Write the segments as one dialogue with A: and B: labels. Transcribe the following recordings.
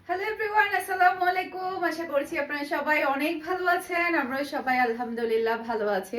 A: Hello everyone, আসসালামু আলাইকুম। আশা করছি আপনারা সবাই অনেক ভালো আছেন। আমরা সবাই আলহামদুলিল্লাহ ভালো আছি।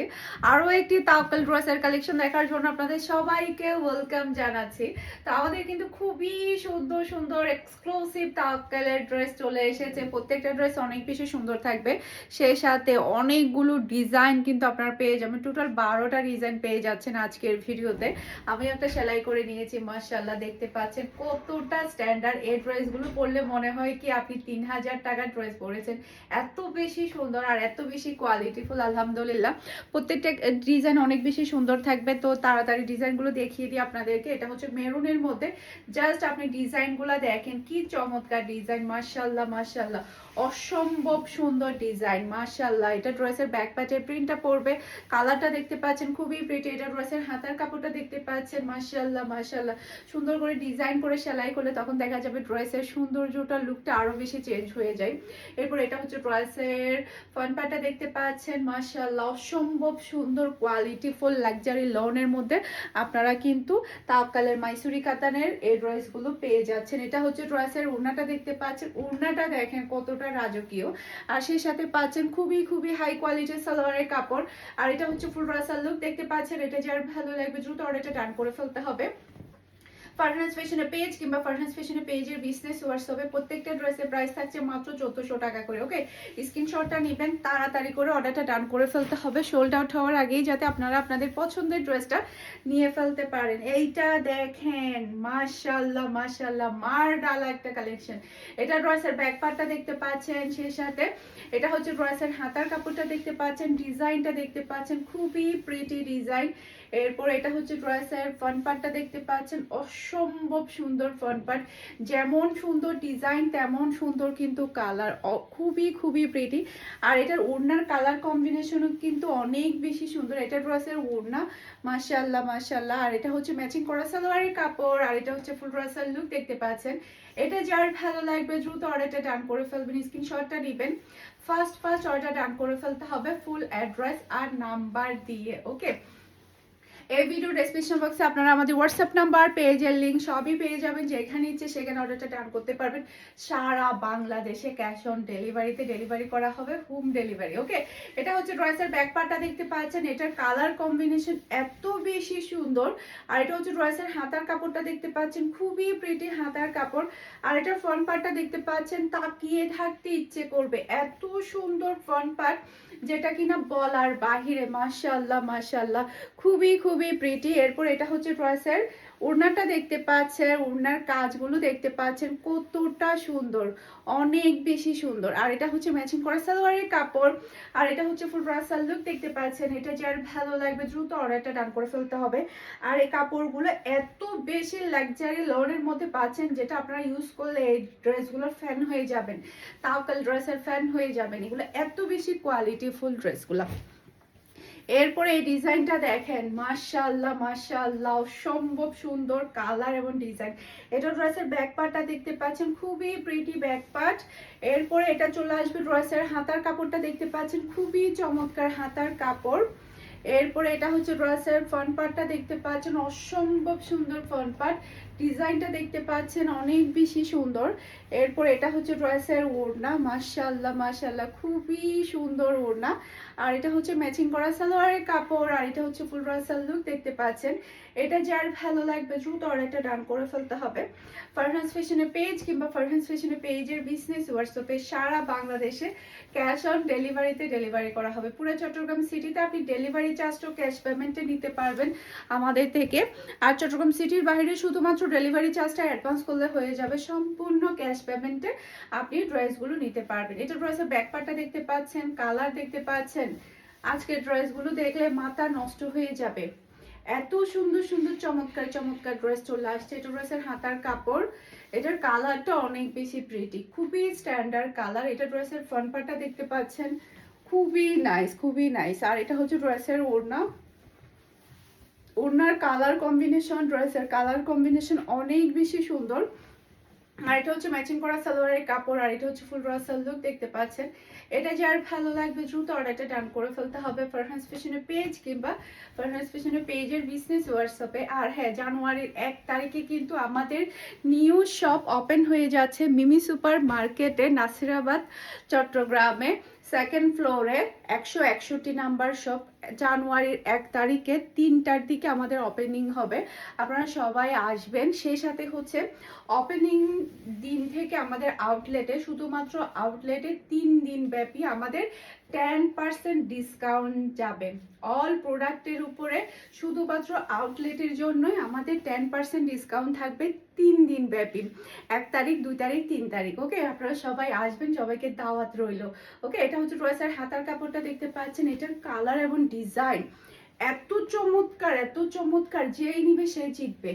A: আরো একটি তাওয়াক্কাল ড্রেসের কালেকশন দেখার জন্য আপনাদের সবাইকে ওয়েলকাম জানাচ্ছি। তো আমাদের কিন্তু খুবই সুন্দর সুন্দর এক্সক্লুসিভ তাওয়াক্কালের ড্রেস চলে এসেছে। প্রত্যেকটা ড্রেস অনেক বেশি সুন্দর থাকবে, সেই সাথে অনেকগুলো ডিজাইন কিন্তু আপনারা পেয়ে যাবেন। টোটাল 12টা ডিজাইন পেয়ে যাচ্ছেন আজকের ভিডিওতে। আমি একটা সেলাই করে নিয়েছি, মাশাআল্লাহ দেখতে পাচ্ছেন কতটা স্ট্যান্ডার্ড। এই ড্রেসগুলো পরলে মনে হয় কি আপনি 3000 টাকার ড্রেস পরেছেন, এত বেশি সুন্দর আর এত বেশি কোয়ালিটিফুল। আলহামদুলিল্লাহ প্রত্যেকটা ডিজাইন অনেক বেশি সুন্দর থাকবে। তো তাড়াতাড়ি ডিজাইনগুলো দেখিয়ে দিই আপনাদেরকে। এটা হচ্ছে মেরুনের মধ্যে, জাস্ট আপনি ডিজাইনগুলো দেখেন কি চমৎকার ডিজাইন, মাশাআল্লাহ মাশাআল্লাহ অসম্ভব সুন্দর ডিজাইন মাশাআল্লাহ। এটা ড্রেসের ব্যাক প্যাচের প্রিন্টটা পড়বে, কালারটা দেখতে পাচ্ছেন খুবই প্রিটি। এটা ড্রেসের হাতার কাপড়টা দেখতে পাচ্ছেন মাশাআল্লাহ মাশাআল্লাহ। সুন্দর করে ডিজাইন করে সেলাই করলে তখন দেখা যাবে ড্রেসের সৌন্দর্যটা লুকটা আরো বেশি চেঞ্জ হয়ে যায়। এরপর এটা হচ্ছে ড্রেসের ফ্রন্ট পার্টটা দেখতে পাচ্ছেন মাশাআল্লাহ অসম্ভব সুন্দর কোয়ালিটিফুল লাক্সারি লনের মধ্যে আপনারা কিন্তু তাওয়াক্কালের মাইসুরি কাতানের এই ড্রেসগুলো পেয়ে যাচ্ছেন। এটা হচ্ছে ড্রেসের ওড়নাটা দেখতে পাচ্ছেন, ওড়নাটা দেখেন কতটা রাজকীয়। আর সেই সাথে পাচ্ছেন খুবই খুবই হাই কোয়ালিটির সালোয়ারের কাপড়। আর এটা হচ্ছে ফুল ড্রেসার লুক দেখতে পাচ্ছেন। এটা যার ভালো লাগবে দ্রুত অর্ডারটা ডান করে ফেলতে হবে। ফারহানাস ফ্যাশনের পেজ কিংবা ফারহানাস ফ্যাশনের পেজের বিজনেস হোয়াটসঅ্যাপে প্রত্যেকটা ড্রেসের প্রাইস থাকছে মাত্র 1400 টাকা করে। ওকে, স্ক্রিনশটটা নেবেন, তাড়াতাড়ি করে অর্ডারটা ডান করে ফেলতে হবে সোল্ড আউট হওয়ার আগেই, যাতে আপনারা আপনাদের পছন্দের ড্রেসটা নিয়ে ফেলতে পারেন। এইটা দেখেন মাশাআল্লাহ মাশাআল্লাহ মার ডালা একটা কালেকশন। এটা ড্রেসের ব্যাক পার্টটা দেখতে পাচ্ছেন, সেই সাথে এটা হচ্ছে ড্রেসের হাতার কাপড়টা দেখতে পাচ্ছেন, ডিজাইনটা দেখতে পাচ্ছেন খুবই প্রিটি ডিজাইন। এরপর এটা হচ্ছে ড্রেসের ফ্রন্ট পার্টটা দেখতে পাচ্ছেন, অসম্ভব সুন্দর ফ্রন্ট পার্ট, যেমন সুন্দর ডিজাইন তেমন সুন্দর কিন্তু কালার, খুবই খুবই প্রিটি। আর এটার ওড়নার কালার কম্বিনেশনও কিন্তু অনেক বেশি সুন্দর। এটা ড্রেসের ওড়না মাশাআল্লাহ মাশাআল্লাহ। আর এটা হচ্ছে ম্যাচিং করা সালোয়ারের কাপড়, আর এটা হচ্ছে ফুল ড্রেসের লুক দেখতে পাচ্ছেন। এটা যার ভালো লাগবে দ্রুত অর্ডারটা ডান করে ফেলবেন, স্ক্রিনশটটা নেবেন, ফার্স্ট ফার্স্ট অর্ডার ডান করে ফেলতে হবে ফুল অ্যাড্রেস আর নাম্বার দিয়ে। ওকে, এই ভিডিও ডেসক্রিপশন বক্সে আপনারা আমাদের হোয়াটসঅ্যাপ নাম্বার, পেজের লিঙ্ক সবই পেয়ে যাবেন। যেখানে ইচ্ছে সেখানে অর্ডারটা ডান করতে পারবেন। সারা বাংলাদেশে ক্যাশ অন ডেলিভারিতে ডেলিভারি করা হবে, হোম ডেলিভারি। ওকে, এটা হচ্ছে ড্রেসের ব্যাক পার্টটা দেখতে পাচ্ছেন, এটার কালার কম্বিনেশন এত বেশি সুন্দর। আর এটা হচ্ছে ড্রেসের হাতার কাপড়টা দেখতে পাচ্ছেন, খুবই প্রিটি হাতার কাপড়। আর এটার ফ্রন্ট পার্টটা দেখতে পাচ্ছেন, তাকিয়ে থাকতে ইচ্ছে করবে, এত সুন্দর ফ্রন্ট পার্ট যেটা কিনা বলার বাহিরে। মাশাআল্লাহ মাশাআল্লাহ খুবই খুবই প্রিটি। এরপর এটা হচ্ছে ড্রেসের ওড়নাটা দেখতে পাচ্ছেন, ওড়নার কাজগুলো দেখতে পাচ্ছেন কতটা সুন্দর, অনেক বেশি সুন্দর। আর এটা হচ্ছে ম্যাচিং করা সালোয়ারের কাপড়, আর এটা হচ্ছে ফুল ড্রেসার লুক দেখতে পাচ্ছেন। এটা যার ভালো লাগবে দ্রুত অর্ডারটা ডান করে ফেলতে হবে। আর এই কাপড়গুলো এত বেশি লাক্সারি লনের মধ্যে পাচ্ছেন, যেটা আপনারা ইউজ করলে এই ড্রেসগুলোর ফ্যান হয়ে যাবেন, তাওয়াক্কাল ড্রেসের ফ্যান হয়ে যাবেন। এগুলো এত বেশি কোয়ালিটিফুল ড্রেসগুলো। এরপরে এই ডিজাইনটা দেখেন মাশাআল্লাহ মাশাআল্লাহ অসম্ভব সুন্দর কালার এবং ডিজাইন। এটা ড্রেসের ব্যাক পার্টটা দেখতে পাচ্ছেন, খুবই প্রিটি ব্যাক পার্ট। এরপরে এটা চলে আসবে ড্রেসের হাতার কাপড়টা দেখতে পাচ্ছেন, খুবই চমৎকার হাতার কাপড়। এরপরে এটা হচ্ছে ড্রেসের ফ্রন্ট পার্টটা দেখতে পাচ্ছেন, অসম্ভব সুন্দর ফ্রন্ট পার্ট, ডিজাইনটা দেখতে পাচ্ছেন অনেক বেশি সুন্দর। এরপর এটা হচ্ছে ড্রেসের ওড়না মাশাআল্লাহ মাশাআল্লাহ খুবই সুন্দর ওড়না। আর এটা হচ্ছে ম্যাচিং করা সালোয়ারের কাপড়, আর এটা হচ্ছে ফুল ড্রেসার লুক দেখতে পাচ্ছেন। এটা যার ভালো লাগবে দ্রুত অর্ডারটা ডান করে ফেলতে হবে। ফারহানাস ফ্যাশনের পেজ কিংবা ফারহানাস ফ্যাশনের পেজের বিজনেস হোয়াটসঅ্যাপে সারা বাংলাদেশে ক্যাশ অন ডেলিভারিতে ডেলিভারি করা হবে। পুরো চট্টগ্রাম সিটিতে আপনি ডেলিভারি চার্জটাও ক্যাশ পেমেন্টে নিতে পারবেন আমাদের থেকে। আর চট্টগ্রাম সিটির বাইরে শুধুমাত্র ডেলিভারি চার্জটা অ্যাডভান্স করলে হয়ে যাবে, সম্পূর্ণ ক্যাশ পেমেন্টে আপনি ড্রেসগুলো নিতে পারবেন। এটা ড্রেসের ব্যাক পার্টটা দেখতে পাচ্ছেন, কালার দেখতে পাচ্ছেন, আজকের ড্রেসগুলো দেখলে মাথা নষ্ট হয়ে যাবে, এত সুন্দর সুন্দর চমৎকার চমৎকার ড্রেস চলে আসছে। এটা ড্রেসের হাতার কাপড়, এটার কালারটা অনেক বেশি প্রিটি, খুবই স্ট্যান্ডার্ড কালার। এটা ড্রেসের ফ্রন্ট পার্টটা দেখতে পাচ্ছেন, খুবই নাইস খুবই নাইস। আর এটা হচ্ছে ড্রেসের ওড়না, ওড়নার কালার কম্বিনেশন, ড্রেসের কালার কম্বিনেশন অনেক বেশি সুন্দর। আর এটা হচ্ছে ম্যাচিং করা সালোয়ারের কাপড়, আর এটা হচ্ছে ফুল রাসাল লুক দেখতে পাচ্ছেন। এটা যার ভালো লাগবে দ্রুত অর্ডারটা ডান করে ফেলতে হবে ফারহানস ফ্যাশনের পেজ কিংবা ফারহানস ফ্যাশনের পেজের বিজনেস হোয়াটসঅ্যাপে। আর হ্যাঁ, জানুয়ারির 1 তারিখে কিন্তু আমাদের নিউ শপ ওপেন হয়ে যাচ্ছে মিমি সুপার মার্কেটে, নাসিরাবাদ, চট্টগ্রামে, সেকেন্ড ফ্লোরে, 161 নাম্বার শপ। জানুয়ারির 1 তারিখে 3টার দিকে আমাদের ওপেনিং হবে, আপনারা সবাই আসবেন। সেই সাথে হচ্ছে ওপেনিং দিন থেকে আমাদের আউটলেটে, শুধুমাত্র আউটলেটে 3 দিন ব্যাপী আমাদের 10% ডিসকাউন্ট যাবে অল প্রোডাক্টের উপরে। শুধুমাত্র আউটলেটের জন্যই আমাদের 10% ডিসকাউন্ট থাকবে 3 দিন ব্যাপী, 1 তারিখ, 2 তারিখ, 3 তারিখ। ওকে, আপনারা সবাই আসবেন, সবাইকে দাওয়াত রইল। ওকে, এটা হচ্ছে ড্রেসের হাতার কাপড়টা দেখতে পাচ্ছেন, এটার কালার এবং ডিজাইন এত চমৎকার, এত চমৎকার, যেই নিবে সেই জিতবে।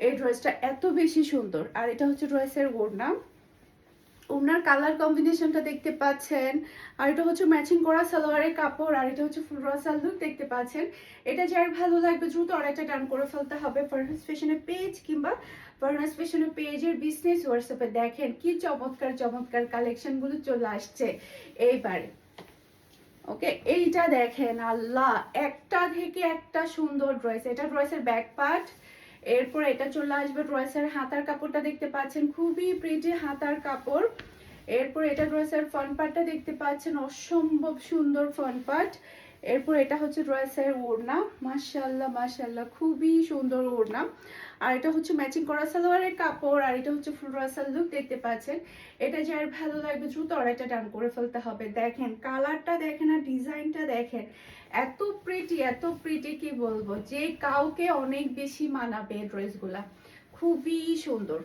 A: এই ড্রেসটা এত বেশি সুন্দর। আর এটা হচ্ছে ড্রেসের ওড়না, ওনার কালার কম্বিনেশনটা দেখতে পাচ্ছেন। আর এটা হচ্ছে ম্যাচিং করা সালোয়ারের কাপড়, আর এটা হচ্ছে ফুল রাসাল লুক দেখতে পাচ্ছেন। এটা যার ভালো লাগবে দ্রুত অর্ডারটা ডান করে ফেলতে হবে ফারহানস ফ্যাশনের পেজ কিংবা ফারহানস ফ্যাশনের পেজের বিজনেস হোয়াটসঅ্যাপে। দেখেন কি চমৎকার চমৎকার কালেকশনগুলো চলে আসছে এইবারে। ওকে, এইটা দেখেন, আল্লাহ, একটা থেকে একটা সুন্দর ড্রেস। এটা ড্রেসের ব্যাক পার্ট। এরপর এটা চলে আসবে ড্রেসের হাতার কাপড়টা দেখতে পাচ্ছেন, খুবই প্রিটি হাতার কাপড়। এরপর এটা ড্রেসের ফ্রন্ট পার্টটা দেখতে পাচ্ছেন, অসম্ভব সুন্দর ফ্রন্ট পার্ট। এরপর এটা হচ্ছে ড্রেসের ওড়না, মাশাআল্লাহ মাশাআল্লাহ, খুবই সুন্দর ওড়না। আর এটা হচ্ছে ম্যাচিং করা সালোয়ারের কাপড়, আর এটা হচ্ছে ফুল রাসাল লুক দেখতে পাচ্ছেন। এটা যার ভালো লাগবে দ্রুত অর্ডারটা ডান করে ফেলতে হবে। দেখেন কালারটা দেখেন আর ডিজাইনটা দেখেন, এত প্রিটি, এত প্রিটি, কি বলবো, যে কাউকে অনেক বেশি মানাবে ড্রেসগুলা, খুবই সুন্দর।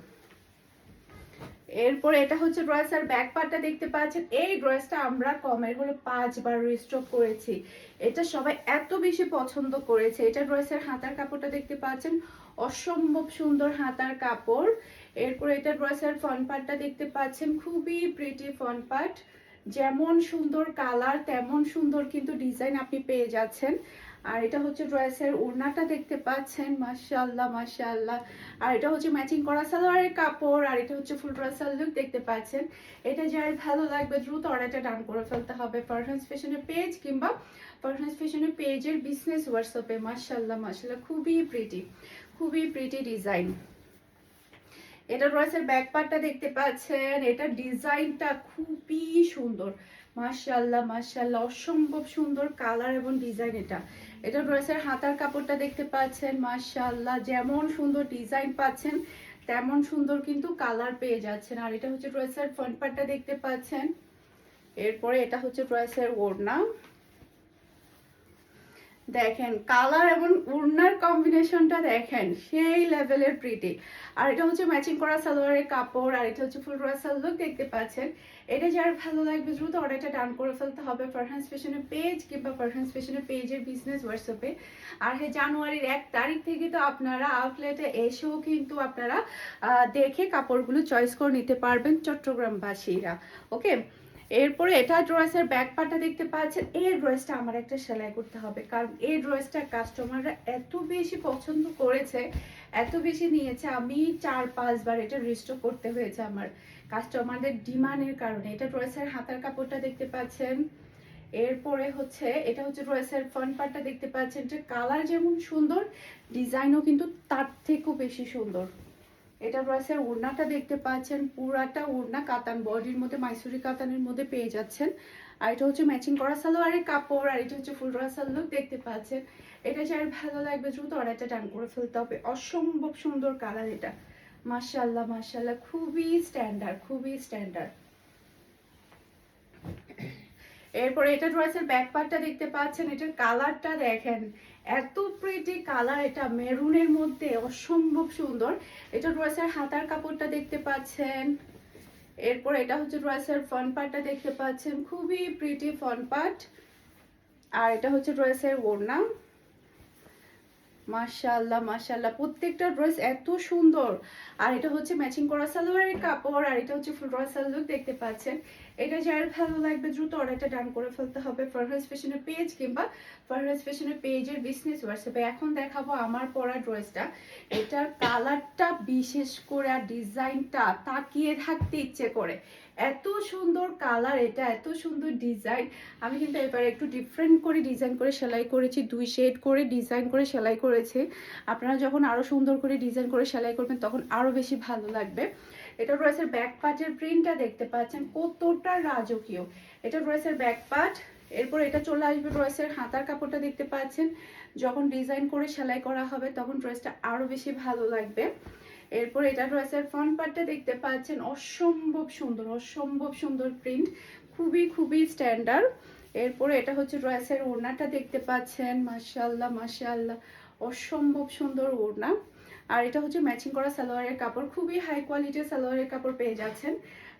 A: এরপর এটা হচ্ছে ড্রেসের ব্যাক পার্টটা দেখতে পাচ্ছেন। এই ড্রেসটা আমরা কমের হলে 5 বার রিস্টক করেছি, এটা সবাই এত বেশি পছন্দ করেছে। এটা ড্রেসের হাতার কাপড়টা দেখতে পাচ্ছেন, অসম্ভব সুন্দর হাতার কাপড়। এরপর এটা ড্রেসের ফ্রন্ট পার্টটা দেখতে পাচ্ছেন, খুবই প্রিটি ফ্রন্ট পার্ট। যেমন সুন্দর কালার তেমন সুন্দর কিন্তু ডিজাইন আপনি পেয়ে যাচ্ছেন। আর এটা হচ্ছে ড্রেসের ওড়নাটা দেখতে পাচ্ছেন, মাশাআল্লাহ মাশাআল্লাহ। আর এটা হচ্ছে ম্যাচিং করা সালোয়ারের কাপড়, আর এটা হচ্ছে ফুল রাসাল লুক দেখতে পাচ্ছেন। এটা যার ভালো লাগবে দ্রুত অর্ডারটা ডান করে ফেলতে হবে ফারহানস ফ্যাশনের পেজ কিংবা ফারহানস ফ্যাশনের পেজের বিজনেস হোয়াটসঅ্যাপে। মাশাআল্লাহ মাশাআল্লাহ, খুবই প্রিটি, খুবই প্রিটি ডিজাইন। এটা ড্রেসের ব্যাক পার্টটা দেখতে পাচ্ছেন, এটা ডিজাইনটা খুবই সুন্দর, মাশাআল্লাহ মাশাআল্লাহ, অসম্ভব সুন্দর কালার এবং ডিজাইন। এটা এটা ড্রেসের হাতার কাপড়টা দেখতে পাচ্ছেন, মাশাআল্লাহ, যেমন সুন্দর ডিজাইন পাচ্ছেন তেমন সুন্দর কিন্তু কালার পেয়ে যাচ্ছেন। আর এটা হচ্ছে ড্রেসের ফ্রন্ট পার্টটা দেখতে পাচ্ছেন। এরপরে এটা হচ্ছে ড্রেসের ওড়না, দেখেন কালার এবং ওড়নার কম্বিনেশনটা দেখেন, সেই লেভেলের প্রিটি। আর এটা হচ্ছে ম্যাচিং করা সালোয়ারের কাপড়, আর এটা হচ্ছে ফুল রাসাল লুক দেখতে পাচ্ছেন। এটা যার ভালো লাগবে দ্রুত অর্ডারটা ডান করে ফেলতে হবে ফারহানস ফ্যাশনের পেজ কিংবা ফারহানস ফ্যাশনের পেজের বিজনেস হোয়াটসঅ্যাপে। আর হ্যাঁ, জানুয়ারির 1 তারিখ থেকে তো আপনারা আউটলেটে এসেও কিন্তু আপনারা দেখে কাপড়গুলো চয়েস করে নিতে পারবেন চট্টগ্রামবাসীরা। ওকে, এরপরে এটা ড্রেসের ব্যাক পার্টটা দেখতে পাচ্ছেন। এই ড্রেসটা আমার একটা সেলাই করতে হবে, কারণ এই ড্রেসটা কাস্টমাররা এত বেশি পছন্দ করেছে, এত বেশি নিয়েছে, আমি 4-5 বার এটা রিস্টক করতে হয়েছে আমার কাস্টমারদের ডিমান্ডের কারণে। এটা ড্রেসের হাতার কাপড়টা দেখতে পাচ্ছেন। এরপরে হচ্ছে এটা হচ্ছে ড্রেসের ফ্রন্ট পার্টটা দেখতে পাচ্ছেন, যে কালার যেমন সুন্দর ডিজাইনও কিন্তু তার থেকেও বেশি সুন্দর। এটা ড্রেসের ওড়নাটা দেখতে পাচ্ছেন, পুরাটা ওড়না কাতান বডির মধ্যে, মাইসুরি কাতানের মধ্যে পেয়ে যাচ্ছেন। আর এটা হচ্ছে ম্যাচিং করা সালোয়ারের কাপড়, আর এটা হচ্ছে ফুল রাসাল লুক দেখতে পাচ্ছেন। এটা যার ভালো লাগবে দ্রুত অর্ডারটা ডান করে ফেলতে হবে। অসম্ভব সুন্দর কালার এটা, মাশাআল্লাহ মাশাআল্লাহ, খুবই স্ট্যান্ডার্ড, খুবই স্ট্যান্ডার্ড। এরপরে এটা ড্রেসের ব্যাক পার্টটা দেখতে পাচ্ছেন, এটার কালারটা দেখেন, এত প্রিটি কালার, এটা মেরুনের মধ্যে অসম্ভব সুন্দর। এটা ড্রেসের হাতার কাপড়টা দেখতে পাচ্ছেন। এরপর এটা হচ্ছে ড্রেসের ফ্রন্ট পার্টটা দেখতে পাচ্ছেন, খুবই প্রিটি ফ্রন্ট পার্ট। আর এটা হচ্ছে ড্রেসের ওড়না। মাশাআল্লাহ মাশাআল্লাহ, প্রত্যেকটা ড্রেস এত সুন্দর। আর এটা হচ্ছে ম্যাচিং করা সালোয়ারের কাপড়, আর এটা হচ্ছে ফুল ড্রেসাল লুক দেখতে পাচ্ছেন। এটা যার ভালো লাগবে দ্রুত অর্ডারটা ডান করে ফেলতে হবে ফারহাস ফ্যাশনের পেজ কিংবা ফারহাস ফ্যাশনের পেজের বিজনেস হোয়াটসঅ্যাপে। এখন দেখাবো আমার পরা ড্রেসটা। এটার কালারটা বিশেষ করে আর ডিজাইনটা তাকিয়ে থাকতে ইচ্ছে করে, এত সুন্দর কালার, এটা এত সুন্দর ডিজাইন। আমি কিন্তু এবার একটু ডিফারেন্ট করে ডিজাইন করে সেলাই করেছি, 2 শেড করে ডিজাইন করে সেলাই করেছি। আপনারা যখন আরো সুন্দর করে ডিজাইন করে সেলাই করবেন তখন আরো বেশি ভালো লাগবে। এটা ড্রেসের ব্যাক পার্টের প্রিন্টটা দেখতে পাচ্ছেন কতটা রাজকীয়। এটা ড্রেসের ব্যাক পার্ট। এরপর এটা চলে আসবে ড্রেসের হাতার কাপড়টা দেখতে পাচ্ছেন, যখন ডিজাইন করে সেলাই করা হবে তখন ড্রেসটা আরো বেশি ভালো লাগবে। এরপর এটা ড্রেসের ফ্রন্ট পার্টটা দেখতে পাচ্ছেন, অসম্ভব সুন্দর অসম্ভব সুন্দর প্রিন্ট, খুবই খুবই স্ট্যান্ডার্ড। এরপরে এটা হচ্ছে ড্রেসের ওড়নাটা দেখতে পাচ্ছেন, মাশাআল্লাহ মাশাআল্লাহ, অসম্ভব সুন্দর ওড়না। আর এটা হচ্ছে ম্যাচিং করা সালোয়ারের কাপড়, খুবই হাই কোয়ালিটির সালোয়ারের কাপড় পেয়ে যাচ্ছেন।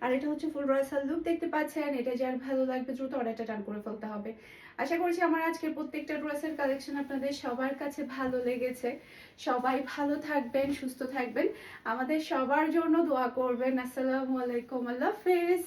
A: আর এটা হচ্ছে ফুল ড্রেসাল লুক দেখতে পাচ্ছেন। এটা যার ভালো লাগবে দ্রুত অর্ডারটা ডান করে ফেলতে হবে। আশা করছি আমার আজকের প্রত্যেকটা ড্রেসের কালেকশন আপনাদের সবার কাছে ভালো লেগেছে। সবাই ভালো থাকবেন, সুস্থ থাকবেন, আমাদের সবার জন্য দোয়া করবেন। আসসালামু আলাইকুম, আল্লাহ হাফেজ।